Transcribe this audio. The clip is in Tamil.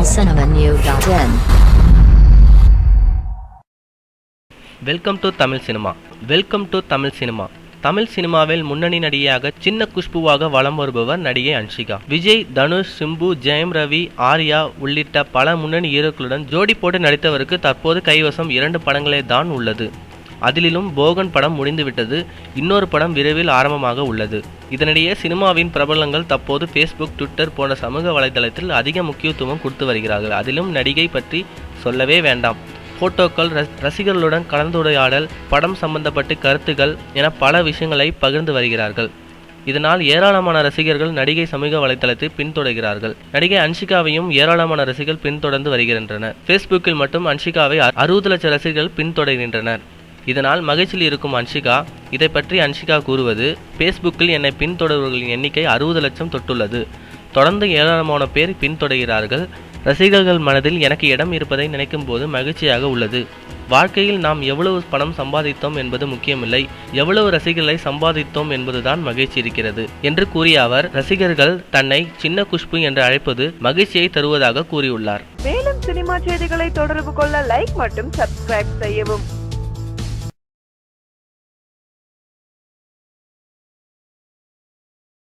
tamilcinemanew.in. Welcome to Tamil cinema. Tamil சினிமாவில் முன்னணி நடிகையாக சின்ன குஷ்புவாக வலம் வருபவர் நடிகை அன்ஷிகா. விஜய், தனுஷ், சிம்பு, ஜெயம் ரவி, ஆர்யா உள்ளிட்ட பல முன்னணி ஹீரோக்களுடன் ஜோடி போட்டு நடித்தவருக்கு தற்போது கைவசம் 2 படங்களே தான் உள்ளது. அதிலும் போகன் படம் முடிந்துவிட்டது. இன்னொரு படம் விரைவில் ஆரம்பமாக உள்ளது. இதனிடையே சினிமாவின் பிரபலங்கள் தற்போது ஃபேஸ்புக், ட்விட்டர் போன்ற சமூக வலைதளத்தில் அதிக முக்கியத்துவம் கொடுத்து வருகிறார்கள். அதிலும் நடிகை பற்றி சொல்லவே வேண்டாம். போட்டோக்கள், ரசிகர்களுடன் கலந்துரையாடல், படம் சம்பந்தப்பட்ட கருத்துக்கள் என பல விஷயங்களை பகிர்ந்து வருகிறார்கள். இதனால் ஏராளமான ரசிகர்கள் நடிகை சமூக வலைதளத்தை பின்தொடர்கிறார்கள். நடிகை அன்ஷிகாவையும் ஏராளமான ரசிகர்கள் பின்தொடர்ந்து வருகின்றனர். ஃபேஸ்புக்கில் மட்டும் அன்ஷிகாவை 60 லட்சம் ரசிகர்கள் பின்தொடர்கின்றனர். இதனால் மகிழ்ச்சியில் இருக்கும் அன்ஷிகா இதை பற்றி அன்ஷிகா கூறுவது, ஃபேஸ்புக்கில் என்னை பின்தொடர்பவர்களின் எண்ணிக்கை 60 லட்சம் தொட்டுள்ளது. தொடர்ந்து ஏராளமான பேர் பின்தொடர்கிறார்கள். ரசிகர்கள் மனதில் எனக்கு இடம் இருப்பதை நினைக்கும் போது மகிழ்ச்சியாக உள்ளது. வாழ்க்கையில் நாம் எவ்வளவு பணம் சம்பாதித்தோம் என்பது முக்கியமில்லை, எவ்வளவு ரசிகர்களை சம்பாதித்தோம் என்பதுதான் மகிழ்ச்சி இருக்கிறது என்று கூறிய அவர், ரசிகர்கள் தன்னை சின்ன குஷ்பு என்று அழைப்பது மகிழ்ச்சியை தருவதாக கூறியுள்ளார். மேலும் சினிமா செய்திகளை தொடர்பு கொள்ள லைக் மற்றும் சப்ஸ்கிரைப் செய்யவும்.